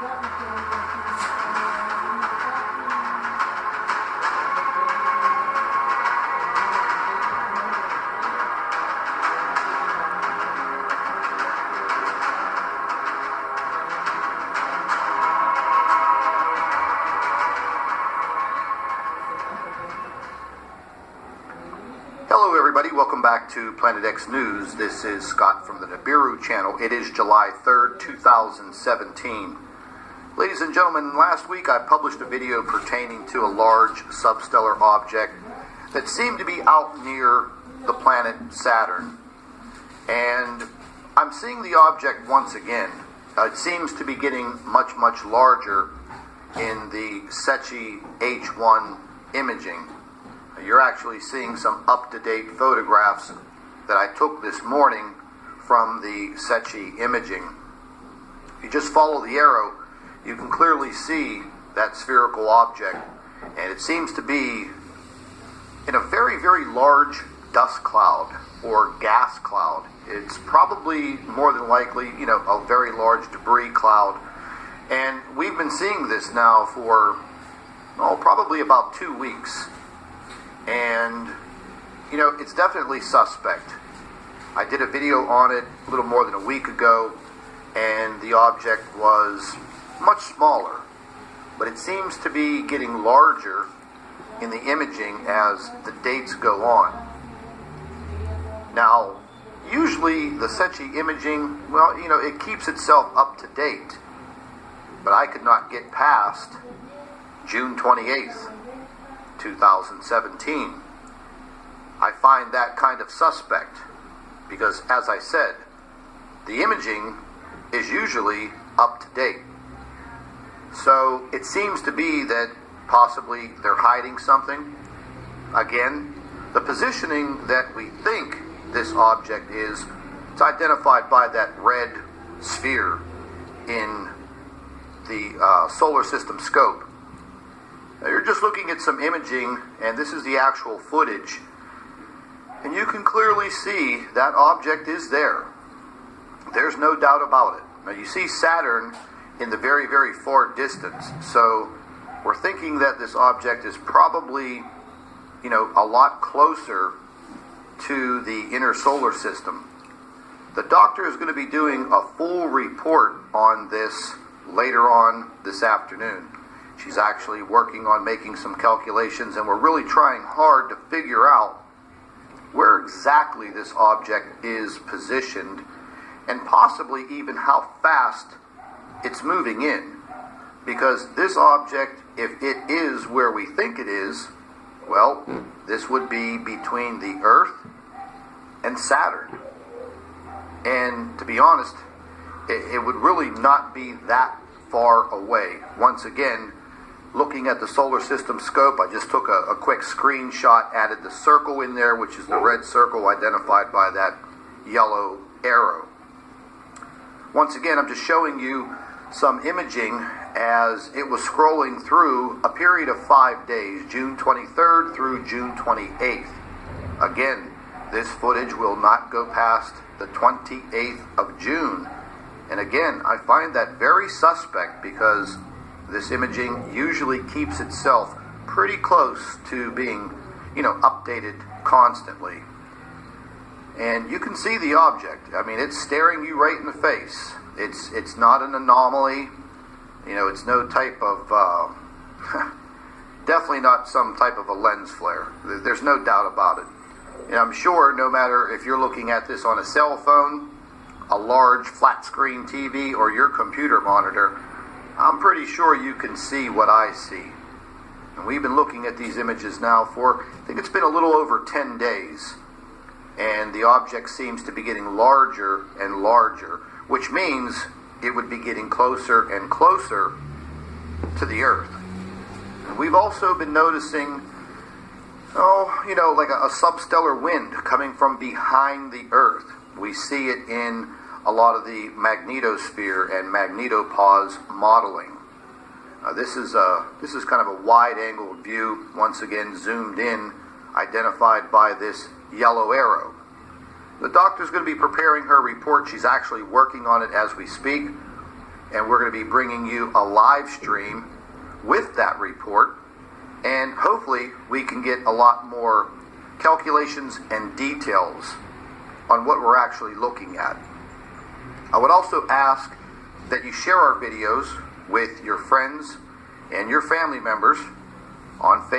Hello everybody, welcome back to Planet X News. This is Scott from the NIBIRU channel. It is July 3rd, 2017. Ladies and gentlemen, last week I published a video pertaining to a large substellar object that seemed to be out near the planet Saturn. And I'm seeing the object once again. It seems to be getting much, much larger in the SETI H1 imaging. You're actually seeing some up-to-date photographs that I took this morning from the SETI imaging. If you just follow the arrow, you can clearly see that spherical object, and it seems to be in a very, very large dust cloud or gas cloud. It's probably more than likely, a very large debris cloud. And we've been seeing this now for, probably about 2 weeks. And, it's definitely suspect. I did a video on it a little more than a week ago, and the object was much smaller. But it seems to be getting larger in the imaging as the dates go on. Now, usually the SETI imaging, it keeps itself up to date. But I could not get past June 28th. 2017. I find that kind of suspect because, as I said, the imaging is usually up to date. So it seems to be that possibly they're hiding something. Again, the positioning that we think this object is, it's identified by that red sphere in the solar system scope. You're just looking at some imaging, and this is the actual footage, and you can clearly see that object is there. There's no doubt about it. Now you see Saturn in the very, very far distance, so we're thinking that this object is probably, a lot closer to the inner solar system. The doctor is going to be doing a full report on this later on this afternoon. She's actually working on making some calculations, and we're really trying hard to figure out where exactly this object is positioned and possibly even how fast it's moving in. Because this object, if it is where we think it is, well, this would be between the Earth and Saturn. And to be honest, it would really not be that far away. Once again, looking at the solar system scope, I just took a quick screenshot, added the circle in there, which is the red circle identified by that yellow arrow. Once again, I'm just showing you some imaging as it was scrolling through a period of 5 days, June 23rd through June 28th. Again, this footage will not go past the 28th of June. And again, I find that very suspect because this imaging usually keeps itself pretty close to being, updated constantly. And you can see the object. I mean, it's staring you right in the face. It's not an anomaly. It's no type of, definitely not some type of a lens flare. There's no doubt about it. And I'm sure no matter if you're looking at this on a cell phone, a large flat screen TV, or your computer monitor, I'm pretty sure you can see what I see. And we've been looking at these images now for, I think it's been a little over 10 days. And the object seems to be getting larger and larger, which means it would be getting closer and closer to the Earth. And we've also been noticing, like a substellar wind coming from behind the Earth. We see it in a lot of the magnetosphere and magnetopause modeling. This is kind of a wide-angled view, once again zoomed in, identified by this yellow arrow. The doctor's going to be preparing her report. She's actually working on it as we speak. and we're going to be bringing you a live stream with that report, and hopefully we can get a lot more calculations and details on what we're actually looking at. I would also ask that you share our videos with your friends and your family members on Facebook.